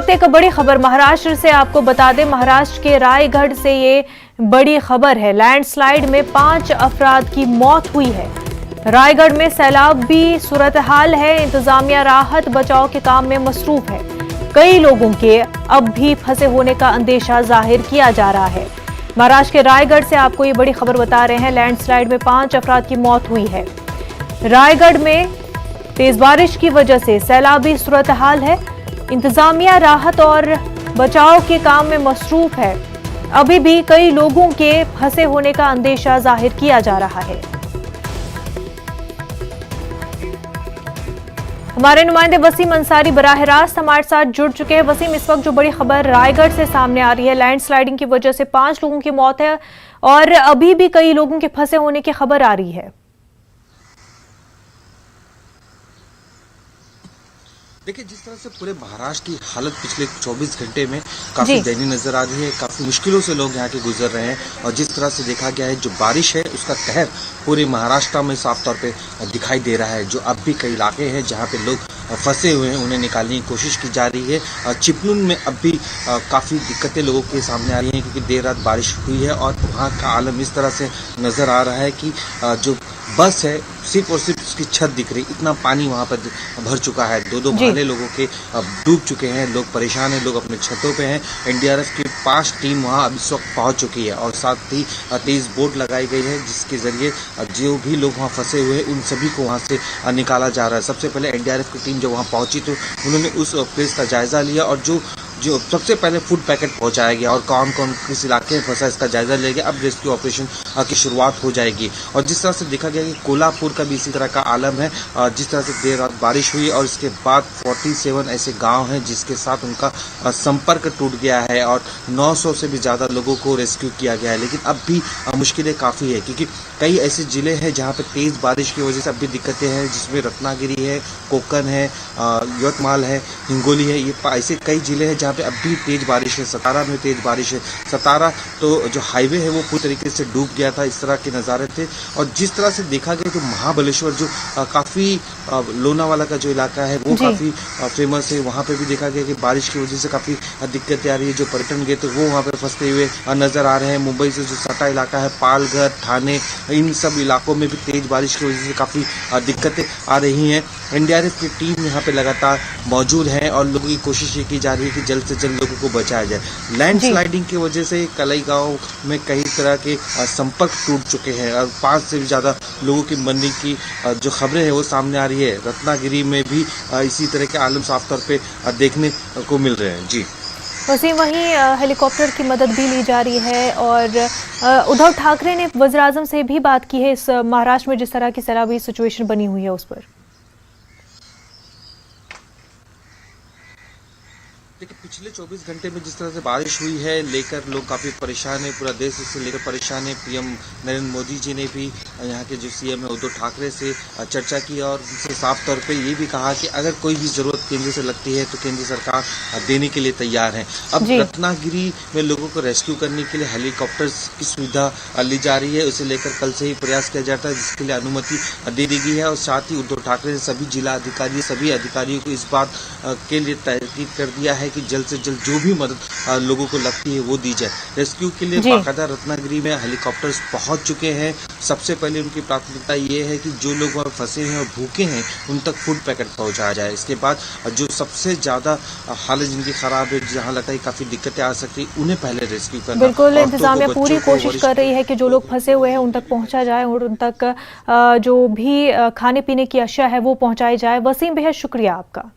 वक्त एक बड़ी खबर महाराष्ट्र से आपको बता दें। महाराष्ट्र के रायगढ़ से ये बड़ी खबर है। लैंडस्लाइड में 5 अफराद की मौत हुई है। रायगढ़ में सैलाबी सूरत हाल है। इंतजामिया राहत बचाव के काम में मसरूफ है। कई लोगों के अब भी फंसे होने का अंदेशा जाहिर किया जा रहा है। महाराष्ट्र के रायगढ़ से आपको ये बड़ी खबर बता रहे हैं। लैंडस्लाइड में 5 अफराद की मौत हुई है। रायगढ़ में तेज बारिश की वजह से सैलाबी सूरत हाल है। इंतजामिया राहत और बचाव के काम में मसरूफ है। अभी भी कई लोगों के फंसे होने का अंदेशा जाहिर किया जा रहा है। हमारे नुमाइंदे वसीम अंसारी बराह रास्त हमारे साथ जुड़ चुके हैं। वसीम, इस वक्त जो बड़ी खबर रायगढ़ से सामने आ रही है, लैंडस्लाइडिंग की वजह से 5 लोगों की मौत है और अभी भी कई लोगों के फंसे होने की खबर आ रही है। देखिए, जिस तरह से पूरे महाराष्ट्र की हालत पिछले 24 घंटे में काफी दयनीय नजर आ रही है। काफी मुश्किलों से लोग यहाँ के गुजर रहे हैं और जिस तरह से देखा गया है, जो बारिश है उसका कहर पूरे महाराष्ट्र में साफ तौर पे दिखाई दे रहा है। जो अब भी कई इलाके हैं जहाँ पे लोग फंसे हुए हैं, उन्हें निकालने की कोशिश की जा रही है। चिपलुन में अब भी काफी दिक्कतें लोगों के सामने आ रही हैं क्योंकि देर रात बारिश हुई है और वहाँ का आलम इस तरह से नजर आ रहा है कि जो बस है सिर्फ और सिर्फ उसकी छत दिख रही, इतना पानी वहाँ पर भर चुका है। 2-2 महले लोगों के डूब चुके हैं। लोग परेशान हैं, लोग अपने छतों पे हैं। एनडीआरएफ की 5 टीम वहाँ अब इस वक्त पहुँच चुकी है और साथ ही तेज बोट लगाई गई है जिसके जरिए जो भी लोग वहाँ फंसे हुए हैं उन सभी को वहाँ से निकाला जा रहा है। सबसे पहले एनडीआरएफ की टीम जब वहाँ पहुंची तो उन्होंने उस प्लेस का जायजा लिया और जो सबसे पहले फूड पैकेट पहुंचाया गया और कौन कौन किस इलाके में फंसा इसका जायजा लिया गया। अब रेस्क्यू ऑपरेशन की शुरुआत हो जाएगी और जिस तरह से देखा गया कि कोल्हापुर का भी इसी तरह का आलम है। जिस तरह से देर रात बारिश हुई और इसके बाद 47 ऐसे गांव हैं जिसके साथ उनका संपर्क टूट गया है और 900 से भी ज़्यादा लोगों को रेस्क्यू किया गया है। लेकिन अब भी मुश्किलें काफ़ी है क्योंकि कई ऐसे ज़िले हैं जहाँ पर तेज़ बारिश की वजह से अब भी दिक्कतें हैं, जिसमें रत्नागिरी है, कोकण है, यवतमाल है, हिंगोली है। ये ऐसे कई ज़िले हैं जहाँ पे अब भी तेज बारिश है। सतारा में तेज बारिश है। सतारा तो जो हाईवे है वो पूरी तरीके से डूब गया था। इस तरह के नज़ारे थे और जिस तरह से देखा गया तो महाबलेश्वर जो काफ़ी लोनावाला का जो इलाका है वो काफ़ी फेमस है। वहाँ पे भी देखा गया कि बारिश की वजह से काफ़ी दिक्कतें आ रही है। जो पर्यटन गए तो वो वहाँ पर फंसते हुए नज़र आ रहे हैं। मुंबई से जो सटा इलाका है, पालघर, ठाणे, इन सब इलाकों में भी तेज बारिश की वजह से काफ़ी दिक्कतें आ रही हैं। एनडीआरएफ की टीम यहाँ पे लगातार मौजूद है और लोगों की कोशिश ये की जा रही है कि जल्द से जल्द लोगों को बचाया जाए। लैंडस्लाइडिंग की वजह से कलई गांव में कई तरह के संपर्क टूट चुके हैं और 5 से भी ज़्यादा लोगों की मरने की जो खबरें हैं वो सामने आ रही है। रत्नागिरी में भी इसी तरह के आलम साफ तौर पे देखने को मिल रहे हैं। जी वसीम, वहीं हेलीकॉप्टर की मदद भी ली जा रही है और उद्धव ठाकरे ने वज़ीर आज़म से भी बात की है इस महाराष्ट्र में जिस तरह की सैलाबी सिचुएशन बनी हुई है उस पर। देखिए, पिछले 24 घंटे में जिस तरह से बारिश हुई है लेकर लोग काफ़ी परेशान है। पूरा देश इससे लेकर परेशान है। पीएम नरेंद्र मोदी जी ने भी यहाँ के जो सीएम है उद्धव ठाकरे से चर्चा की और उनसे साफ तौर पे ये भी कहा कि अगर कोई भी ज़रूरत केंद्र से लगती है तो केंद्र सरकार देने के लिए तैयार है। अब रत्नागिरी में लोगों को रेस्क्यू करने के लिए हेलीकॉप्टर की सुविधा ली जा रही है। उसे लेकर कल से ही प्रयास किया जाता है जिसके लिए अनुमति दे दी गई है और साथ ही उद्धव ठाकरे ने सभी जिला अधिकारी सभी अधिकारियों को इस बात के लिए ताकीद कर दिया है कि जल्द से जल्द जो भी मदद लोगों को लगती है वो दी जाए। रेस्क्यू के लिए बाकायदा रत्नागिरी में हेलीकॉप्टर्स पहुंच चुके हैं। सबसे पहले उनकी प्राथमिकता ये है कि जो लोग वहाँ फंसे हैं और भूखे हैं उन तक फूड पैकेट पहुंचाया जाए। इसके बाद जो सबसे ज्यादा हालत जिनकी खराब है, जहाँ लगता है काफी दिक्कतें आ सकती है, उन्हें पहले रेस्क्यू करना। बिल्कुल, इंतजामिया पूरी कोशिश कर रही है कि जो लोग फंसे हुए हैं उन तक पहुंचा जाए और उन तक जो भी खाने पीने की अशिया है वो पहुंचाई जाए। वसीम, बेहद शुक्रिया आपका।